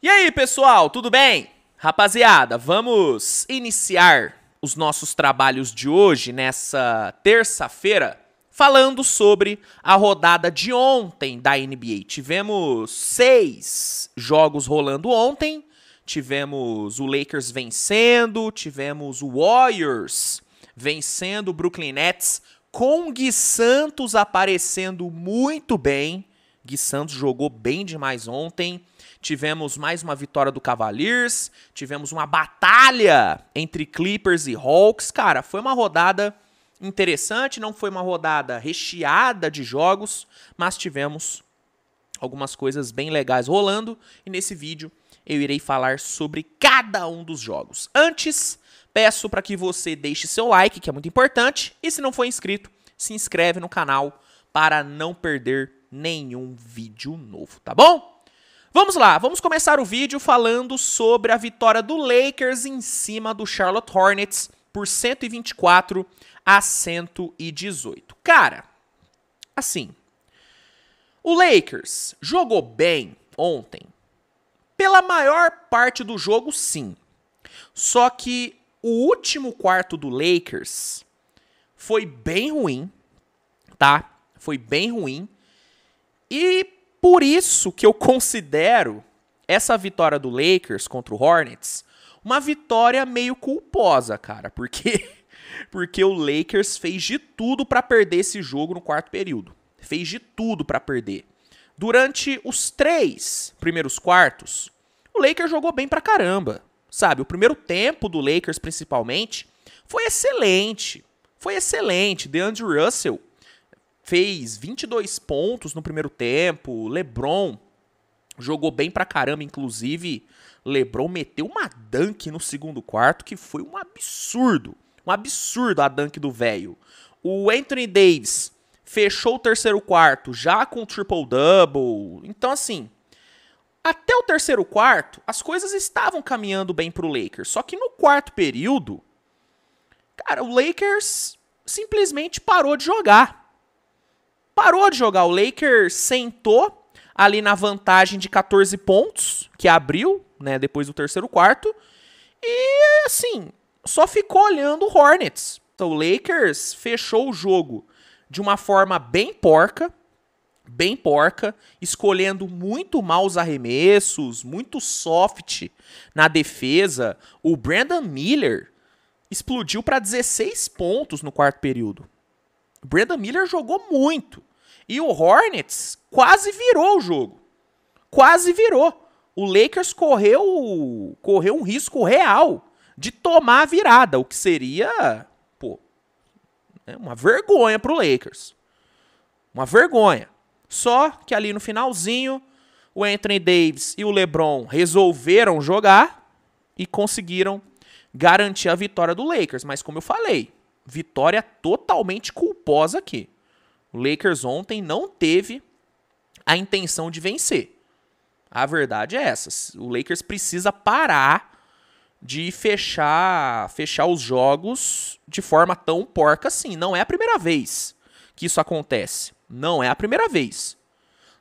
E aí, pessoal, tudo bem? Rapaziada, vamos iniciar os nossos trabalhos de hoje, nessa terça-feira, falando sobre a rodada de ontem da NBA. Tivemos 6 jogos rolando ontem, tivemos o Lakers vencendo, tivemos o Warriors vencendo o Brooklyn Nets, com Gui Santos aparecendo muito bem. Gui Santos jogou bem demais ontem. Tivemos mais uma vitória do Cavaliers, tivemos uma batalha entre Clippers e Hawks. Cara, foi uma rodada interessante, não foi uma rodada recheada de jogos, mas tivemos algumas coisas bem legais rolando. E nesse vídeo eu irei falar sobre cada um dos jogos. Antes, peço para que você deixe seu like, que é muito importante. E se não for inscrito, se inscreve no canal para não perder nenhum vídeo novo, tá bom? Vamos lá, vamos começar o vídeo falando sobre a vitória do Lakers em cima do Charlotte Hornets por 124 a 118. Cara, assim, o Lakers jogou bem ontem. Pela maior parte do jogo, sim. Só que o último quarto do Lakers foi bem ruim, tá? Foi bem ruim. E por isso que eu considero essa vitória do Lakers contra o Hornets uma vitória meio culposa, cara. Porque o Lakers fez de tudo para perder esse jogo no quarto período. Fez de tudo para perder. Durante os 3 primeiros quartos, o Lakers jogou bem pra caramba. Sabe, o primeiro tempo do Lakers, principalmente, foi excelente. Foi excelente. DeAndre Russell fez 22 pontos no primeiro tempo. LeBron jogou bem pra caramba. Inclusive, LeBron meteu uma dunk no segundo quarto que foi um absurdo. Um absurdo a dunk do velho. O Anthony Davis fechou o terceiro quarto já com triple-double. Então, assim, até o terceiro quarto, as coisas estavam caminhando bem pro Lakers. Só que no quarto período, cara, o Lakers simplesmente parou de jogar. Parou de jogar. O Lakers sentou ali na vantagem de 14 pontos, que abriu, né, depois do terceiro quarto. E, assim, só ficou olhando o Hornets. Então, o Lakers fechou o jogo de uma forma bem porca, escolhendo muito mal os arremessos, muito soft na defesa. O Brandon Miller explodiu para 16 pontos no quarto período. O Brandon Miller jogou muito. E o Hornets quase virou o jogo. Quase virou. O Lakers correu um risco real de tomar a virada, o que seria, uma vergonha pro Lakers. Uma vergonha. Só que ali no finalzinho, o Anthony Davis e o LeBron resolveram jogar e conseguiram garantir a vitória do Lakers. Mas como eu falei, vitória totalmente culposa aqui. O Lakers ontem não teve a intenção de vencer. A verdade é essa. O Lakers precisa parar de fechar os jogos de forma tão porca assim. Não é a primeira vez que isso acontece. Não é a primeira vez.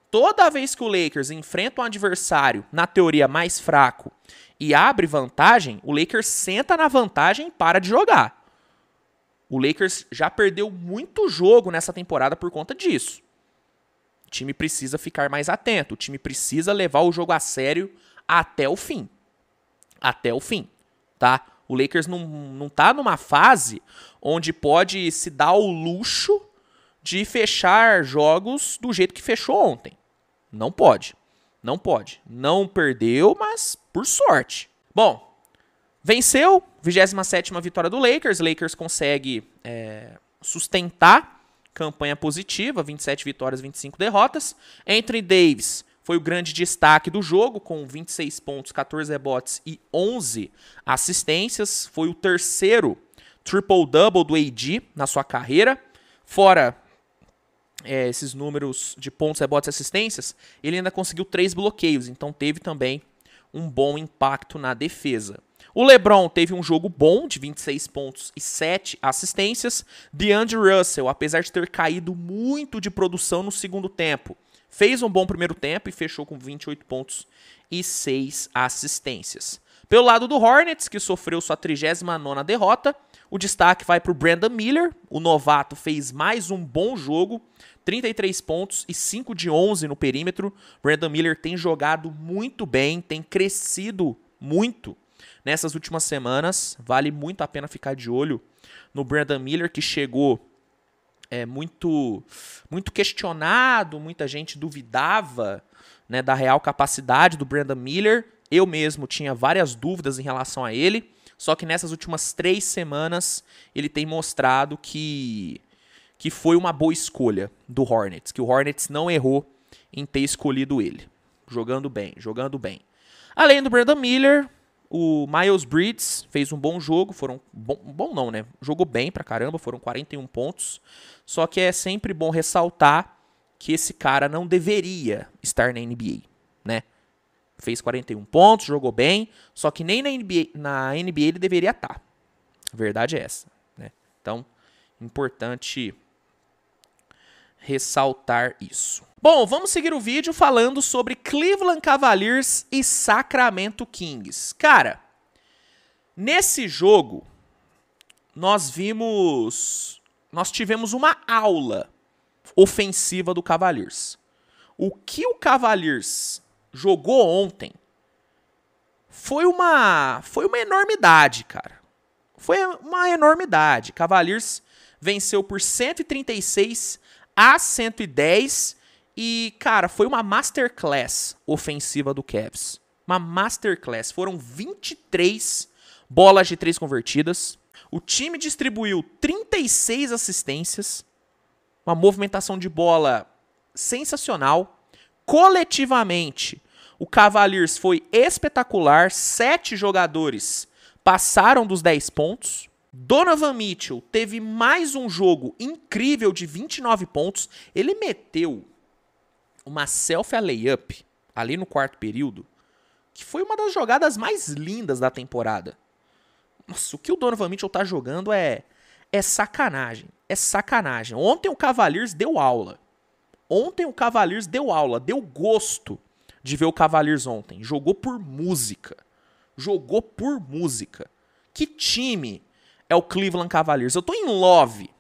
Toda vez que o Lakers enfrenta um adversário, na teoria, mais fraco e abre vantagem, o Lakers senta na vantagem e para de jogar. O Lakers já perdeu muito jogo nessa temporada por conta disso. O time precisa ficar mais atento. O time precisa levar o jogo a sério até o fim. Até o fim, tá? O Lakers não tá numa fase onde pode se dar o luxo de fechar jogos do jeito que fechou ontem. Não pode. Não pode. Não perdeu, mas por sorte. Bom, venceu, 27ª vitória do Lakers. Lakers consegue sustentar campanha positiva, 27 vitórias, 25 derrotas. Anthony Davis foi o grande destaque do jogo, com 26 pontos, 14 rebotes e 11 assistências. Foi o terceiro triple-double do AD na sua carreira. Fora esses números de pontos, rebotes e assistências, ele ainda conseguiu 3 bloqueios, então teve também um bom impacto na defesa. O LeBron teve um jogo bom, de 26 pontos e 7 assistências. DeAndre Russell, apesar de ter caído muito de produção no segundo tempo, fez um bom primeiro tempo e fechou com 28 pontos e 6 assistências. Pelo lado do Hornets, que sofreu sua 39ª derrota, o destaque vai para o Brandon Miller. O novato fez mais um bom jogo, 33 pontos e 5 de 11 no perímetro. Brandon Miller tem jogado muito bem, tem crescido muito nessas últimas semanas. Vale muito a pena ficar de olho no Brandon Miller, que chegou muito questionado, muita gente duvidava, né, da real capacidade do Brandon Miller. Eu mesmo tinha várias dúvidas em relação a ele, só que nessas últimas 3 semanas ele tem mostrado que foi uma boa escolha do Hornets, que o Hornets não errou em ter escolhido ele. Jogando bem, jogando bem. Além do Brandon Miller, o Miles Bridges fez um bom jogo, bom não, né? Jogou bem pra caramba, foram 41 pontos. Só que é sempre bom ressaltar que esse cara não deveria estar na NBA, né? Fez 41 pontos, jogou bem, só que nem na NBA ele deveria estar. A verdade é essa, né? Então, importante ressaltar isso. Bom, vamos seguir o vídeo falando sobre Cleveland Cavaliers e Sacramento Kings. Cara, nesse jogo, nós tivemos uma aula ofensiva do Cavaliers. O que o Cavaliers jogou ontem foi uma enormidade, cara. Foi uma enormidade. Cavaliers venceu por 136-110 e, cara, foi uma masterclass ofensiva do Cavs. Uma masterclass. Foram 23 bolas de 3 convertidas. O time distribuiu 36 assistências. Uma movimentação de bola sensacional. Coletivamente, o Cavaliers foi espetacular. 7 jogadores passaram dos 10 pontos. Donovan Mitchell teve mais um jogo incrível de 29 pontos. Ele meteu uma selfie-layup ali no quarto período, que foi uma das jogadas mais lindas da temporada. Nossa, o que o Donovan Mitchell tá jogando é sacanagem. É sacanagem. Ontem o Cavaliers deu aula. Deu gosto de ver o Cavaliers ontem. Jogou por música. Que time é o Cleveland Cavaliers? Eu tô em love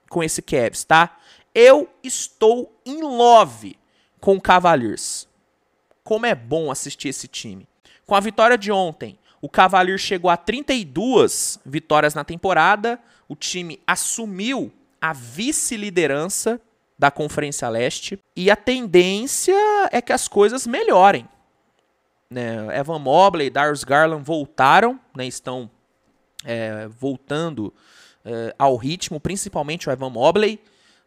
com esse Cavs, tá? Eu estou em love com o Cavaliers. Como é bom assistir esse time. Com a vitória de ontem, o Cavaliers chegou a 32 vitórias na temporada. O time assumiu a vice-liderança da Conferência Leste. E a tendência é que as coisas melhorem, né? Evan Mobley e Darius Garland voltaram, né? Estão voltando ao ritmo, principalmente o Evan Mobley.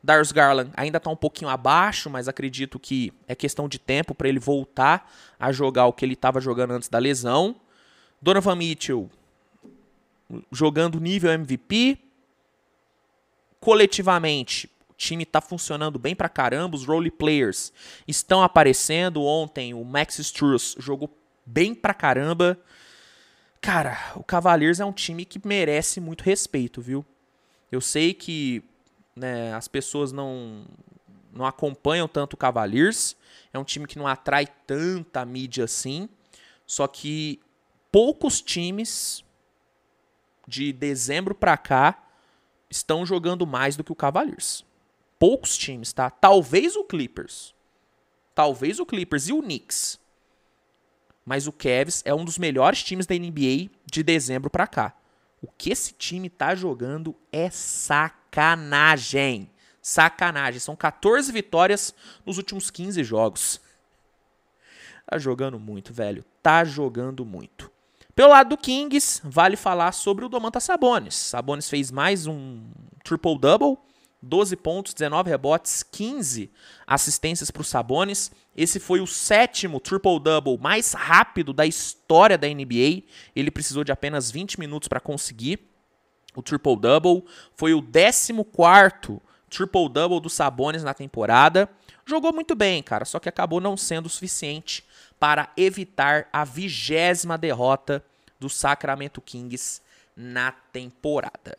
Darius Garland ainda está um pouquinho abaixo, mas acredito que é questão de tempo para ele voltar a jogar o que ele estava jogando antes da lesão. Donovan Mitchell jogando nível MVP. Coletivamente, o time está funcionando bem pra caramba. Os role players estão aparecendo. Ontem o Max Strus jogou bem pra caramba. Cara, o Cavaliers é um time que merece muito respeito, viu? Eu sei que, né, as pessoas não acompanham tanto o Cavaliers. É um time que não atrai tanta mídia assim. Só que poucos times de dezembro pra cá estão jogando mais do que o Cavaliers. Poucos times, tá? Talvez o Clippers e o Knicks. Mas o Cavs é um dos melhores times da NBA de dezembro pra cá. O que esse time tá jogando é sacanagem. Sacanagem. São 14 vitórias nos últimos 15 jogos. Tá jogando muito, velho. Tá jogando muito. Pelo lado do Kings, vale falar sobre o Domantas Sabonis. Sabonis fez mais um triple-double. 12 pontos, 19 rebotes, 15 assistências para o Sabonis. Esse foi o 7º triple-double mais rápido da história da NBA. Ele precisou de apenas 20 minutos para conseguir o triple-double. Foi o 14º triple-double do Sabonis na temporada. Jogou muito bem, cara, só que acabou não sendo o suficiente para evitar a 20ª derrota do Sacramento Kings na temporada.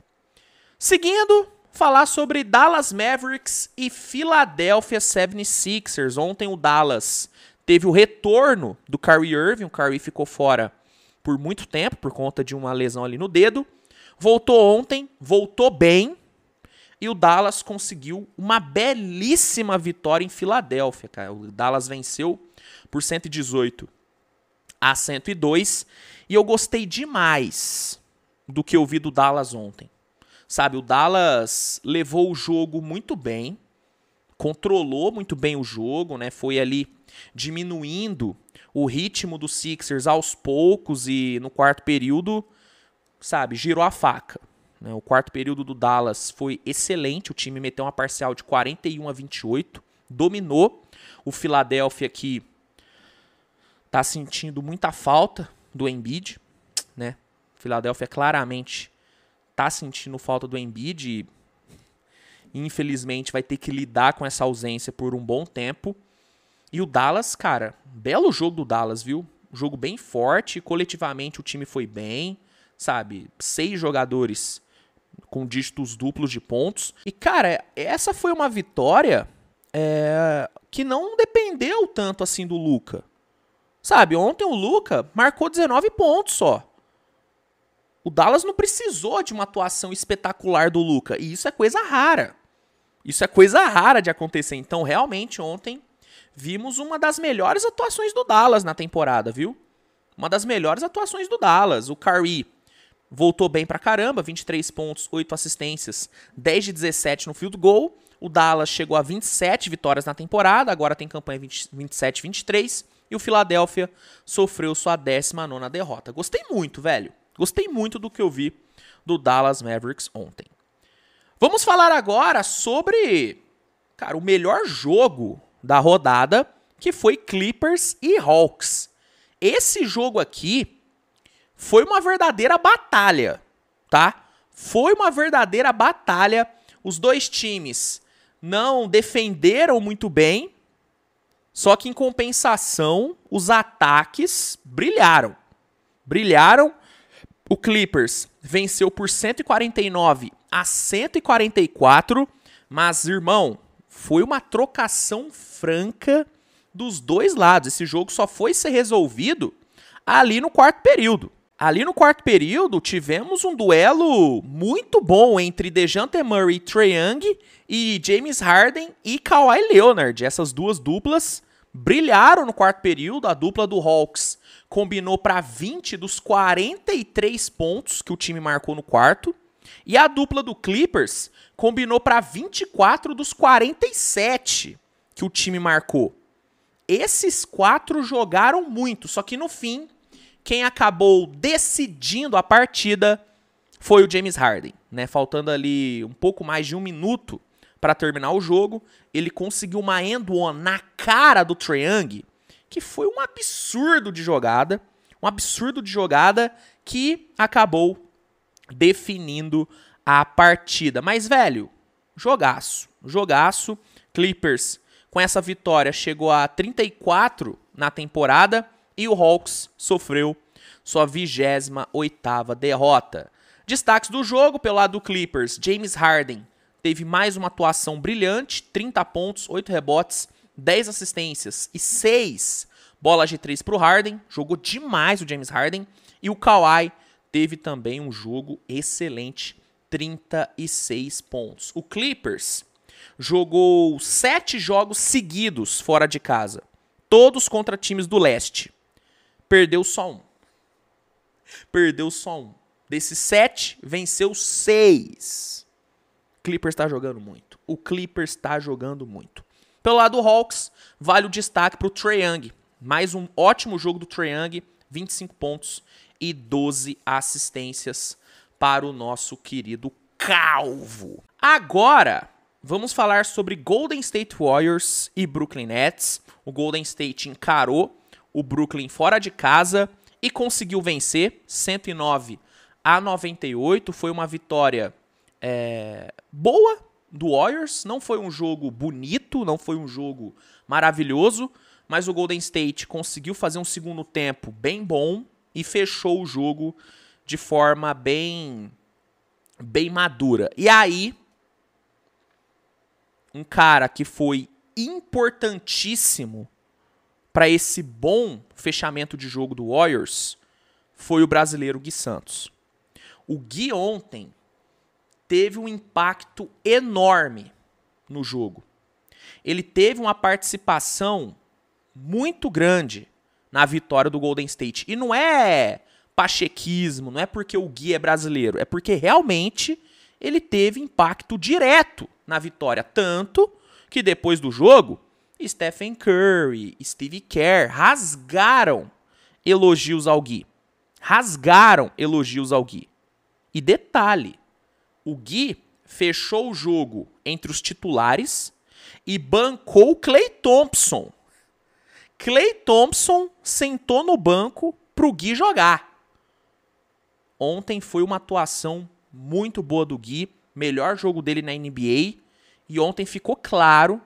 Seguindo, falar sobre Dallas Mavericks e Philadelphia 76ers. Ontem o Dallas teve o retorno do Kyrie Irving. O Kyrie ficou fora por muito tempo por conta de uma lesão ali no dedo. Voltou ontem, voltou bem. E o Dallas conseguiu uma belíssima vitória em Filadélfia, cara. O Dallas venceu por 118-102. E eu gostei demais do que eu vi do Dallas ontem. Sabe, o Dallas levou o jogo muito bem. Controlou muito bem o jogo, né? Foi ali diminuindo o ritmo dos Sixers aos poucos. E no quarto período, sabe, girou a faca. O quarto período do Dallas foi excelente, o time meteu uma parcial de 41-28, dominou. O Philadelphia que tá sentindo muita falta do Embiid, né? O Philadelphia claramente tá sentindo falta do Embiid e infelizmente vai ter que lidar com essa ausência por um bom tempo. E o Dallas, cara, belo jogo do Dallas, viu? Um jogo bem forte, coletivamente o time foi bem, sabe? 6 jogadores com dígitos duplos de pontos. E, cara, essa foi uma vitória que não dependeu tanto assim do Luka. Sabe, ontem o Luka marcou 19 pontos só. O Dallas não precisou de uma atuação espetacular do Luka. E isso é coisa rara. Isso é coisa rara de acontecer. Então, realmente, ontem vimos uma das melhores atuações do Dallas na temporada, viu? Uma das melhores atuações do Dallas. O Kyrie voltou bem pra caramba, 23 pontos, 8 assistências, 10 de 17 no field goal. O Dallas chegou a 27 vitórias na temporada, agora tem campanha 27-23. E o Philadelphia sofreu sua 19ª derrota. Gostei muito, velho. Gostei muito do que eu vi do Dallas Mavericks ontem. Vamos falar agora sobre, cara, o melhor jogo da rodada, que foi Clippers e Hawks. Esse jogo aqui foi uma verdadeira batalha, tá? Foi uma verdadeira batalha. Os dois times não defenderam muito bem, só que em compensação, os ataques brilharam. Brilharam. O Clippers venceu por 149-144, mas, irmão, foi uma trocação franca dos dois lados. Esse jogo só foi ser resolvido ali no quarto período. Ali no quarto período, tivemos um duelo muito bom entre DeJounte Murray e Trae Young e James Harden e Kawhi Leonard. Essas duas duplas brilharam no quarto período. A dupla do Hawks combinou para 20 dos 43 pontos que o time marcou no quarto. E a dupla do Clippers combinou para 24 dos 47 que o time marcou. Esses 4 jogaram muito, só que no fim, quem acabou decidindo a partida foi o James Harden, né? Faltando ali um pouco mais de 1 minuto para terminar o jogo, ele conseguiu uma end-one na cara do Trae Young, que foi um absurdo de jogada que acabou definindo a partida. Mas, velho, jogaço. Clippers, com essa vitória, chegou a 34 na temporada. E o Hawks sofreu sua 28ª derrota. Destaques do jogo, pelo lado do Clippers, James Harden teve mais uma atuação brilhante, 30 pontos, 8 rebotes, 10 assistências e 6 bolas de 3 para o Harden. Jogou demais o James Harden. E o Kawhi teve também um jogo excelente, 36 pontos. O Clippers jogou 7 jogos seguidos fora de casa, todos contra times do leste. Perdeu só um. Desses 7, venceu 6. Clippers está jogando muito. O Clippers está jogando muito. Pelo lado do Hawks, vale o destaque para o Trae Young. Mais um ótimo jogo do Trae Young. 25 pontos e 12 assistências para o nosso querido Calvo. Agora, vamos falar sobre Golden State Warriors e Brooklyn Nets. O Golden State encarou o Brooklyn fora de casa e conseguiu vencer 109-98. Foi uma vitória boa do Warriors. Não foi um jogo bonito, não foi um jogo maravilhoso, mas o Golden State conseguiu fazer um segundo tempo bem bom e fechou o jogo de forma bem madura. E aí, um cara que foi importantíssimo para esse bom fechamento de jogo do Warriors foi o brasileiro Gui Santos. O Gui ontem teve um impacto enorme no jogo. Ele teve uma participação muito grande na vitória do Golden State. E não é pachequismo, não é porque o Gui é brasileiro, é porque realmente ele teve impacto direto na vitória. Tanto que depois do jogo, Stephen Curry, Steve Kerr rasgaram elogios ao Gui. Rasgaram elogios ao Gui. E detalhe, o Gui fechou o jogo entre os titulares e bancou o Klay Thompson. Klay Thompson sentou no banco pro Gui jogar. Ontem foi uma atuação muito boa do Gui, melhor jogo dele na NBA, e ontem ficou claro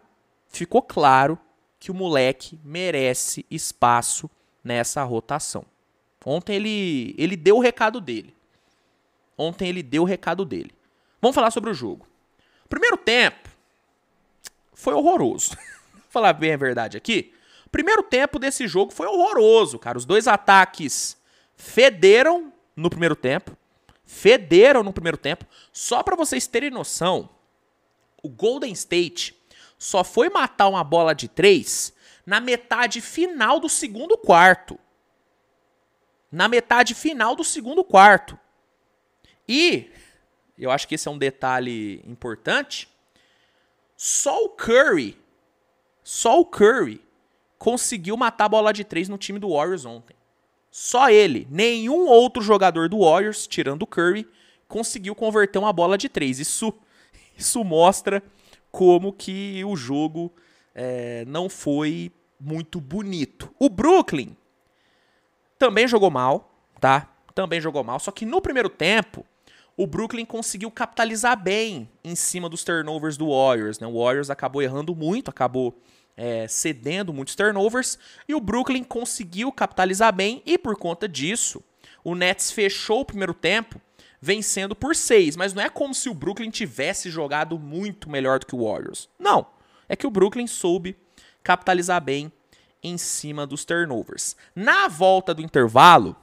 que o moleque merece espaço nessa rotação. Ontem ele deu o recado dele. Vamos falar sobre o jogo. Primeiro tempo foi horroroso. Vou falar bem a verdade aqui. O primeiro tempo desse jogo foi horroroso, cara. Os dois ataques federam no primeiro tempo. Só para vocês terem noção, o Golden State só foi matar uma bola de 3 na metade final do segundo quarto. E eu acho que esse é um detalhe importante. Só o Curry conseguiu matar a bola de 3 no time do Warriors ontem. Só ele. Nenhum outro jogador do Warriors, tirando o Curry, conseguiu converter uma bola de 3. Isso mostra como que o jogo não foi muito bonito. O Brooklyn também jogou mal, tá? Só que no primeiro tempo, o Brooklyn conseguiu capitalizar bem em cima dos turnovers do Warriors, né? O Warriors acabou errando muito, cedendo muitos turnovers, e o Brooklyn conseguiu capitalizar bem, e por conta disso, o Nets fechou o primeiro tempo vencendo por 6, mas não é como se o Brooklyn tivesse jogado muito melhor do que o Warriors. Não, é que o Brooklyn soube capitalizar bem em cima dos turnovers. Na volta do intervalo,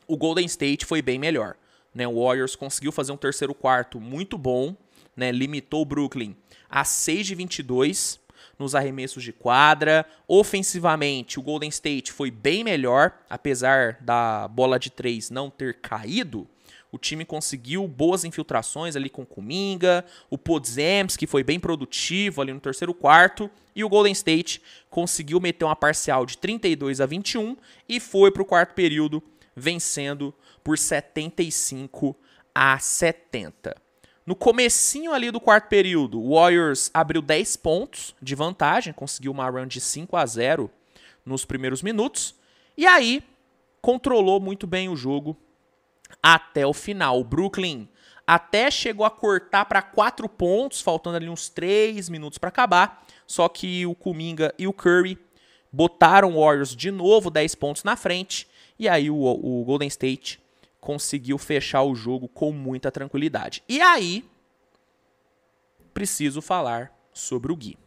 o Golden State foi bem melhor, né? O Warriors conseguiu fazer um terceiro quarto muito bom, né? Limitou o Brooklyn a 6 de 22 nos arremessos de quadra. Ofensivamente, o Golden State foi bem melhor, apesar da bola de 3 não ter caído. O time conseguiu boas infiltrações ali com o Kuminga, o Podziemski, que foi bem produtivo ali no terceiro quarto, e o Golden State conseguiu meter uma parcial de 32 a 21 e foi para o quarto período vencendo por 75 a 70. No comecinho ali do quarto período, o Warriors abriu 10 pontos de vantagem, conseguiu uma run de 5 a 0 nos primeiros minutos, e aí controlou muito bem o jogo até o final. O Brooklyn até chegou a cortar para 4 pontos, faltando ali uns 3 minutos para acabar, só que o Kuminga e o Curry botaram o Warriors de novo 10 pontos na frente, e aí o Golden State conseguiu fechar o jogo com muita tranquilidade. E aí, preciso falar sobre o Gui.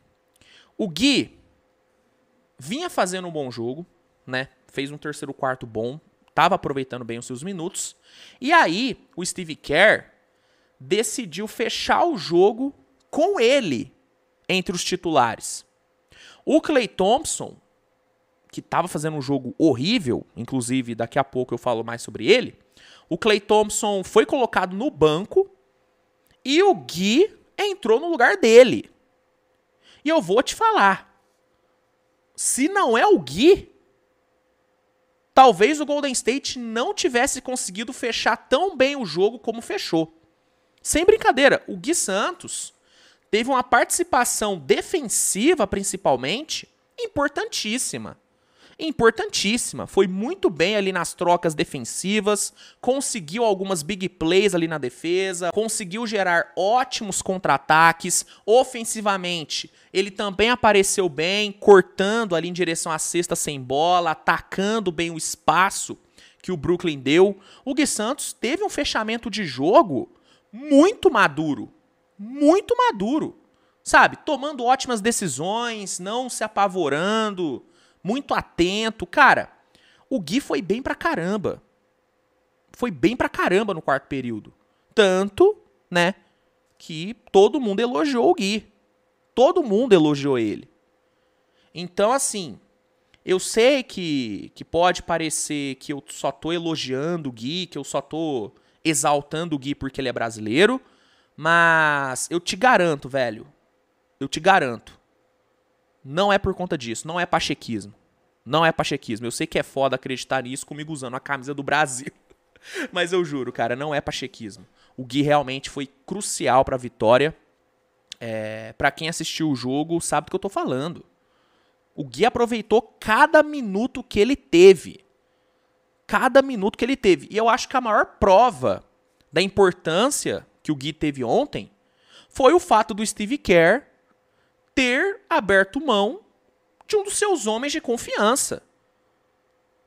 O Gui vinha fazendo um bom jogo, né? Fez um terceiro quarto bom, estava aproveitando bem os seus minutos. E aí, o Steve Kerr decidiu fechar o jogo com ele entre os titulares. O Klay Thompson, que estava fazendo um jogo horrível, inclusive daqui a pouco eu falo mais sobre ele, o Klay Thompson foi colocado no banco e o Gui entrou no lugar dele. E eu vou te falar, se não é o Gui, talvez o Golden State não tivesse conseguido fechar tão bem o jogo como fechou. Sem brincadeira, o Gui Santos teve uma participação defensiva, principalmente, importantíssima. Foi muito bem ali nas trocas defensivas, conseguiu algumas big plays ali na defesa, conseguiu gerar ótimos contra-ataques. Ofensivamente, ele também apareceu bem, cortando ali em direção à cesta sem bola, atacando bem o espaço que o Brooklyn deu. O Gui Santos teve um fechamento de jogo muito maduro, Sabe? Tomando ótimas decisões, não se apavorando, muito atento. Cara, o Gui foi bem pra caramba. Foi bem pra caramba no quarto período. Tanto, né, que todo mundo elogiou o Gui. Todo mundo elogiou ele. Então, assim, eu sei que pode parecer que eu só tô elogiando o Gui, que eu só tô exaltando o Gui porque ele é brasileiro, mas eu te garanto, velho, eu te garanto, não é por conta disso, não é pachequismo. Não é pachequismo. Eu sei que é foda acreditar nisso comigo usando a camisa do Brasil. Mas eu juro, cara, não é pachequismo. O Gui realmente foi crucial pra vitória. Pra quem assistiu o jogo, sabe do que eu tô falando. O Gui aproveitou cada minuto que ele teve. Cada minuto que ele teve. E eu acho que a maior prova da importância que o Gui teve ontem foi o fato do Steve Kerr ter aberto mão de um dos seus homens de confiança.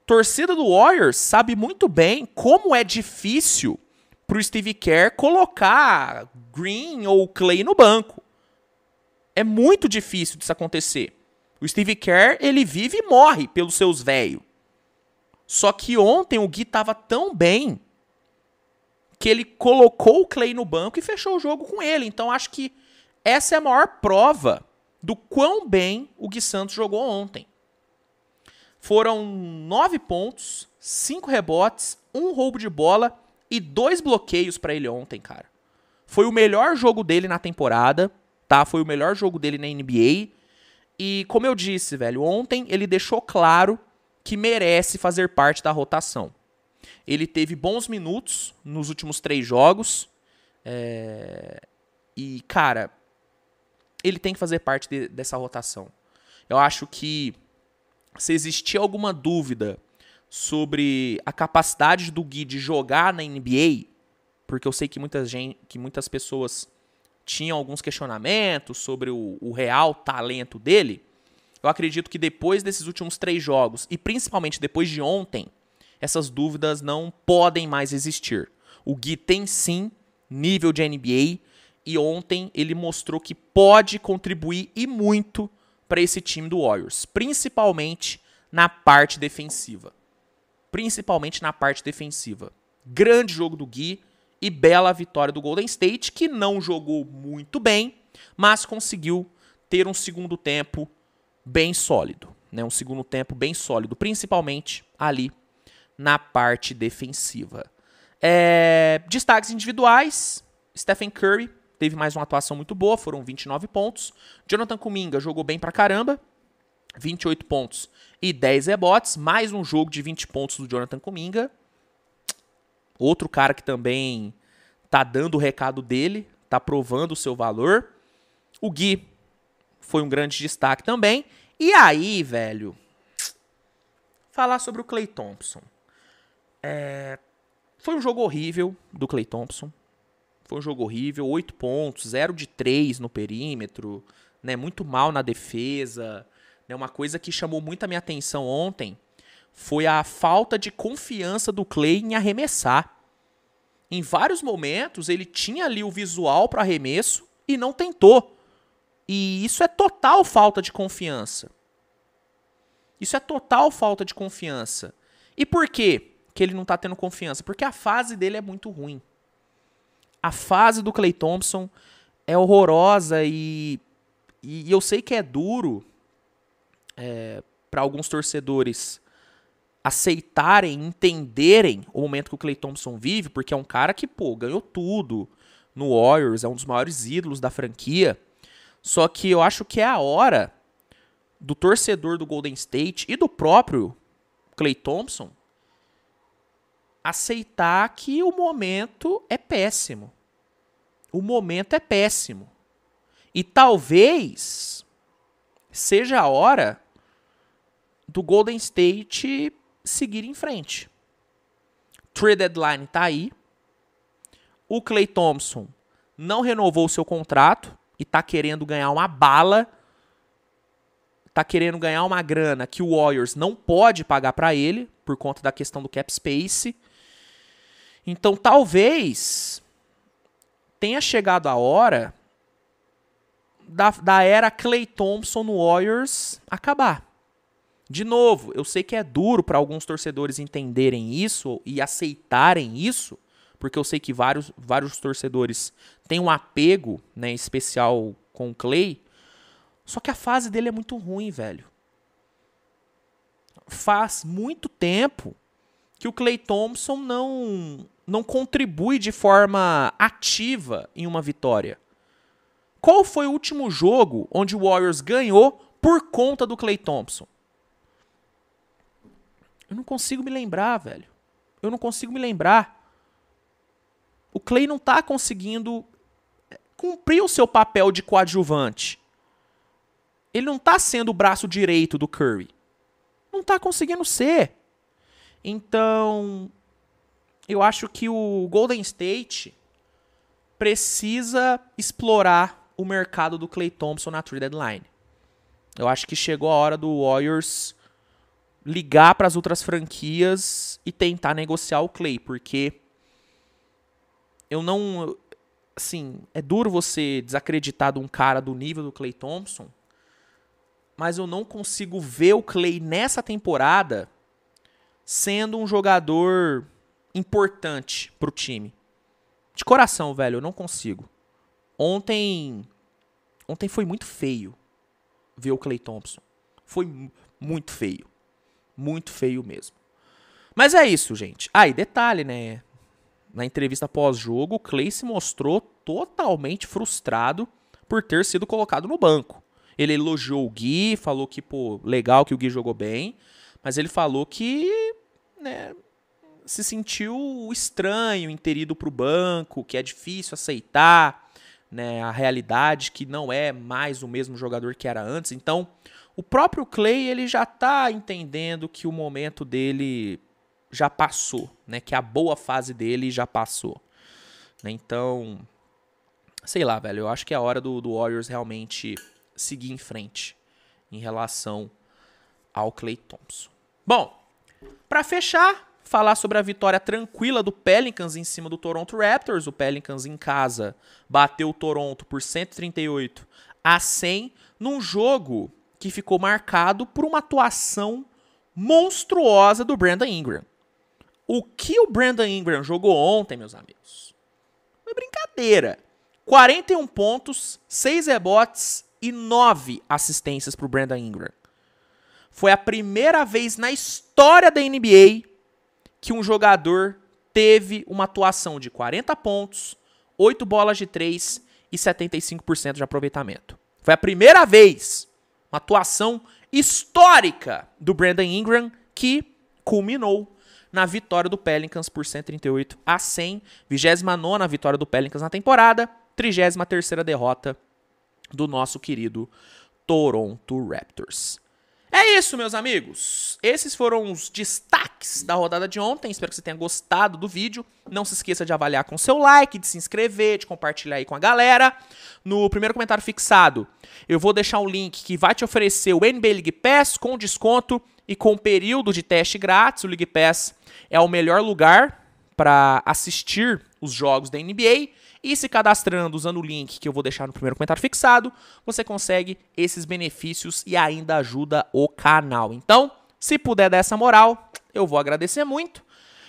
Torcida do Warriors sabe muito bem como é difícil pro Steve Kerr colocar Green ou Clay no banco. É muito difícil disso acontecer. O Steve Kerr, ele vive e morre pelos seus velhos. Só que ontem o Gui tava tão bem que ele colocou o Clay no banco e fechou o jogo com ele. Então acho que essa é a maior prova do quão bem o Gui Santos jogou ontem. Foram 9 pontos, 5 rebotes, 1 roubo de bola e 2 bloqueios pra ele ontem, cara. Foi o melhor jogo dele na temporada, tá? Foi o melhor jogo dele na NBA. E como eu disse, velho, ontem ele deixou claro que merece fazer parte da rotação. Ele teve bons minutos nos últimos 3 jogos. E, cara, ele tem que fazer parte dessa rotação. Eu acho que se existir alguma dúvida sobre a capacidade do Gui de jogar na NBA, porque eu sei que muitas pessoas tinham alguns questionamentos sobre o real talento dele, eu acredito que depois desses últimos 3 jogos, e principalmente depois de ontem, essas dúvidas não podem mais existir. O Gui tem sim nível de NBA, e ontem ele mostrou que pode contribuir e muito para esse time do Warriors, principalmente na parte defensiva. Grande jogo do Gui e bela vitória do Golden State, que não jogou muito bem, mas conseguiu ter um segundo tempo bem sólido, né? Um segundo tempo bem sólido, principalmente ali na parte defensiva. Destaques individuais, Stephen Curry teve mais uma atuação muito boa, foram 29 pontos. Jonathan Kuminga jogou bem pra caramba, 28 pontos e 10 rebotes. Mais um jogo de 20 pontos do Jonathan Kuminga. Outro cara que também tá dando o recado dele, tá provando o seu valor. O Gui foi um grande destaque também. E aí, velho, falar sobre o Klay Thompson. Foi um jogo horrível do Klay Thompson. Foi um jogo horrível, 8 pontos, 0 de 3 no perímetro, né, muito mal na defesa. Né, uma coisa que chamou muito a minha atenção ontem foi a falta de confiança do Klay em arremessar. Em vários momentos ele tinha ali o visual para arremesso e não tentou. E isso é total falta de confiança. E por quê que ele não tá tendo confiança? Porque a fase dele é muito ruim. A fase do Klay Thompson é horrorosa e eu sei que é duro para alguns torcedores aceitarem, entenderem o momento que o Klay Thompson vive, porque é um cara que, ganhou tudo no Warriors, é um dos maiores ídolos da franquia. Só que eu acho que é a hora do torcedor do Golden State e do próprio Klay Thompson aceitar que o momento é péssimo. E talvez seja a hora do Golden State seguir em frente. Trade deadline tá aí. O Klay Thompson não renovou o seu contrato e tá querendo ganhar uma bala. Tá querendo ganhar uma grana que o Warriors não pode pagar para ele por conta da questão do cap space. Então talvez tenha chegado a hora da era Klay Thompson no Warriors acabar. De novo, eu sei que é duro para alguns torcedores entenderem isso e aceitarem isso, porque eu sei que vários torcedores têm um apego, né, especial com o Klay, só que a fase dele é muito ruim, velho. Faz muito tempo que o Klay Thompson não contribui de forma ativa em uma vitória. Qual foi o último jogo onde o Warriors ganhou por conta do Klay Thompson? Eu não consigo me lembrar, velho. Eu não consigo me lembrar. O Klay não tá conseguindo cumprir o seu papel de coadjuvante. Ele não tá sendo o braço direito do Curry. Não tá conseguindo ser. Então, eu acho que o Golden State precisa explorar o mercado do Klay Thompson na trade deadline. Eu acho que chegou a hora do Warriors ligar para as outras franquias e tentar negociar o Klay, porque eu não... Assim, é duro você desacreditar de um cara do nível do Klay Thompson, mas eu não consigo ver o Klay nessa temporada sendo um jogador importante pro time. De coração, velho, eu não consigo. Ontem foi muito feio ver o Klay Thompson. Foi muito feio. Muito feio mesmo. Mas é isso, gente. Ah, e detalhe, né? Na entrevista pós-jogo, o Klay se mostrou totalmente frustrado por ter sido colocado no banco. Ele elogiou o Gui, falou que, pô, legal que o Gui jogou bem, mas ele falou que, né, se sentiu estranho em ter ido pro banco, que é difícil aceitar, né, a realidade, que não é mais o mesmo jogador que era antes. Então, o próprio Klay, ele já tá entendendo que o momento dele já passou, né, que a boa fase dele já passou. Então, sei lá, velho, eu acho que é a hora do Warriors realmente seguir em frente em relação ao Klay Thompson. Bom, para fechar, falar sobre a vitória tranquila do Pelicans em cima do Toronto Raptors. O Pelicans em casa bateu o Toronto por 138-100 num jogo que ficou marcado por uma atuação monstruosa do Brandon Ingram. O que o Brandon Ingram jogou ontem, meus amigos, foi brincadeira. 41 pontos, 6 rebotes e 9 assistências para o Brandon Ingram. Foi a primeira vez na história da NBA que um jogador teve uma atuação de 40 pontos, 8 bolas de 3 e 75% de aproveitamento. Foi a primeira vez, uma atuação histórica do Brandon Ingram que culminou na vitória do Pelicans por 138-100, 29ª vitória do Pelicans na temporada, 33ª derrota do nosso querido Toronto Raptors. É isso, meus amigos. Esses foram os destaques da rodada de ontem. Espero que você tenha gostado do vídeo. Não se esqueça de avaliar com seu like, de se inscrever, de compartilhar aí com a galera. No primeiro comentário fixado, eu vou deixar um link que vai te oferecer o NBA League Pass com desconto e com período de teste grátis. O League Pass é o melhor lugar para assistir os jogos da NBA. E se cadastrando usando o link que eu vou deixar no primeiro comentário fixado, você consegue esses benefícios e ainda ajuda o canal. Então, se puder dar essa moral, eu vou agradecer muito.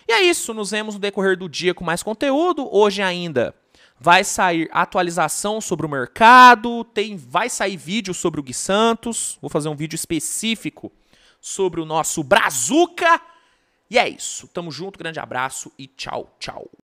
E é isso, nos vemos no decorrer do dia com mais conteúdo. Hoje ainda vai sair atualização sobre o mercado, vai sair vídeo sobre o Gui Santos. Vou fazer um vídeo específico sobre o nosso Brazuca. E é isso, tamo junto, grande abraço e tchau, tchau.